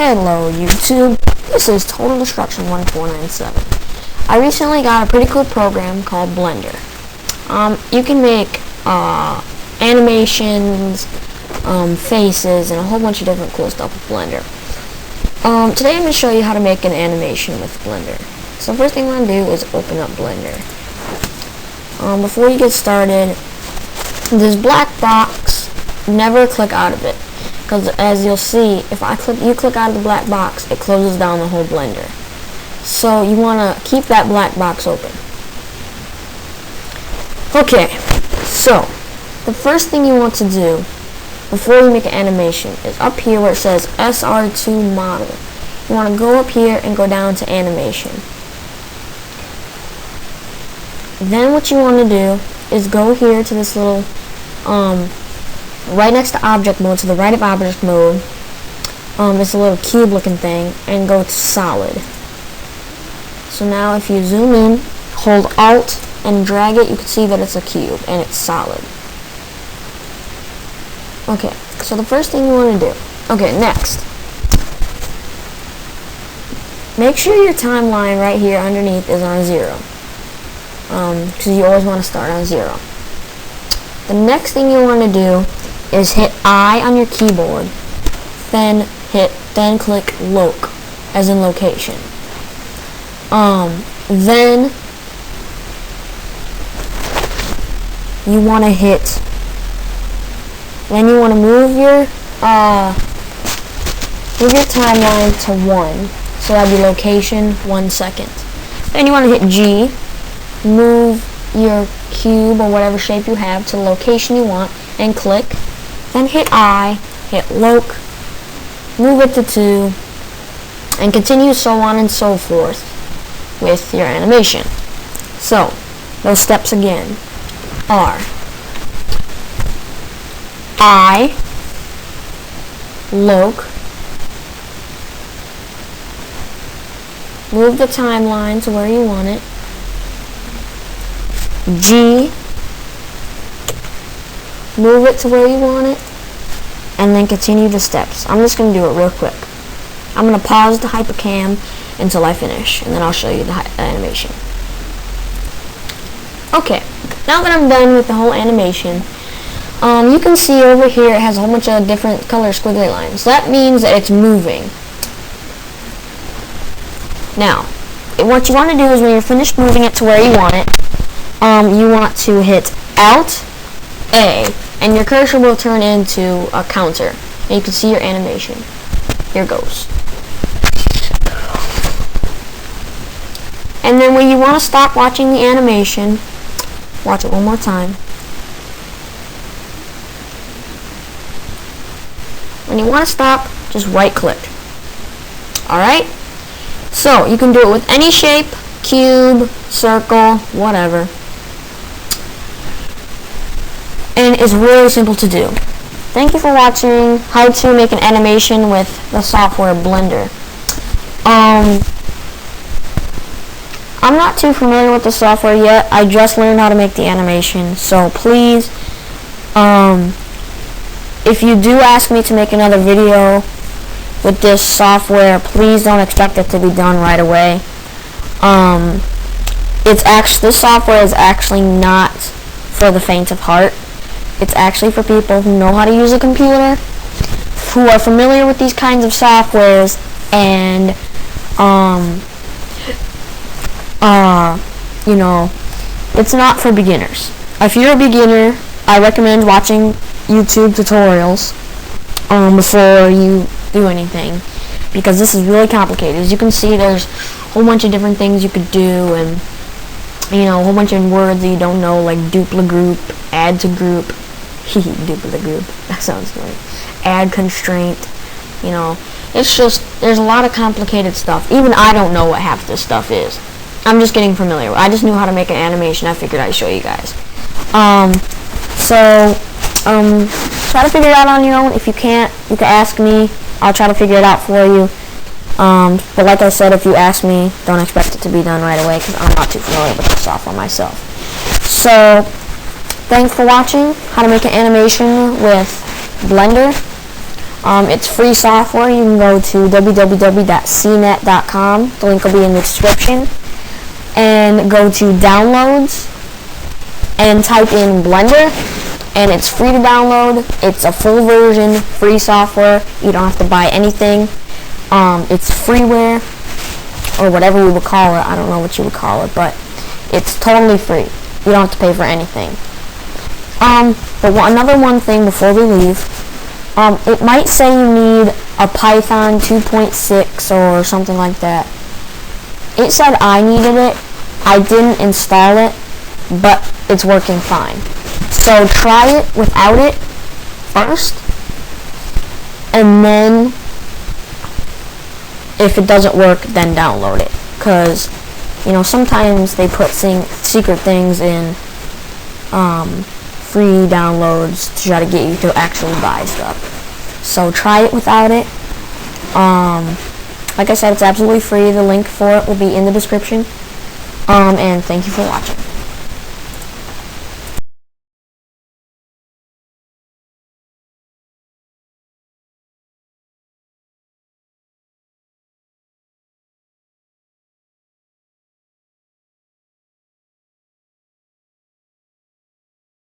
Hello YouTube, this is Total Destruction 1497. I recently got a pretty cool program called Blender. You can make animations, faces, and a whole bunch of different cool stuff with Blender. Today I'm going to show you how to make an animation with Blender. So first thing I'm going to do is open up Blender. Before you get started, this black box, never click out of it. Because as you'll see, if you click out of the black box, it closes down the whole Blender. So you want to keep that black box open. Okay, so the first thing you want to do before you make an animation is up here where it says SR2 model. You want to go up here and go down to animation. Then what you want to do is go here to this little right next to object mode, to the right of object mode, it's a little cube looking thing, and go to solid. So now if you zoom in, hold Alt and drag it, you can see that it's a cube and it's solid. Okay, so the first thing you want to do, okay, next, make sure your timeline right here underneath is on 0, because you always want to start on 0. The next thing you want to do is hit I on your keyboard, then click loc, as in location. Then you want to move your timeline to 1, so that'd be location 1 second. Then you want to hit G, move your cube or whatever shape you have to the location you want, and click. Then hit I, hit loc, move it to 2, and continue so on and so forth with your animation. So, those steps again are I, loc, move the timeline to where you want it, G, move it to where you want it, and then continue the steps. I'm just going to do it real quick. I'm going to pause the hypercam until I finish, and then I'll show you the animation. Okay, now that I'm done with the whole animation, you can see over here it has a whole bunch of different color squiggly lines. That means that it's moving. Now, what you want to do is when you're finished moving it to where you want it, you want to hit Alt A, and your cursor will turn into a counter, and you can see your animation. Here goes. And then when you want to stop watching the animation, watch it one more time. When you want to stop, just right click. Alright? So, you can do it with any shape, cube, circle, whatever. And it's really simple to do. Thank you for watching how to make an animation with the software Blender. I'm not too familiar with the software yet. I just learned how to make the animation. So please, if you do ask me to make another video with this software, please don't expect it to be done right away. This software is actually not for the faint of heart. It's actually for people who know how to use a computer, who are familiar with these kinds of softwares, and it's not for beginners. If you're a beginner, I recommend watching YouTube tutorials before you do anything, because this is really complicated. As you can see, there's a whole bunch of different things you could do, and a whole bunch of words that you don't know, like duplicate group, add to group, duplicate group, that sounds funny, add constraint, it's just, there's a lot of complicated stuff. Even I don't know what half this stuff is. I'm just getting familiar. I just knew how to make an animation. I figured I'd show you guys. Try to figure it out on your own. If you can't, you can ask me. I'll try to figure it out for you. But like I said, if you ask me, don't expect it to be done right away, because I'm not too familiar with the software myself. So, thanks for watching how to make an animation with Blender. It's free software. You can go to www.cnet.com. The link will be in the description. And go to downloads and type in Blender. And it's free to download. It's a full version, free software. You don't have to buy anything. It's freeware, or whatever you would call it. I don't know what you would call it, but it's totally free. You don't have to pay for anything. But another one thing before we leave, it might say you need a Python 2.6 or something like that. It said I needed it. I didn't install it, but it's working fine. So try it without it first, and then if it doesn't work, then download it. Because, sometimes they put secret things in free downloads to try to get you to actually buy stuff. So try it without it. Like I said, it's absolutely free. The link for it will be in the description. And thank you for watching.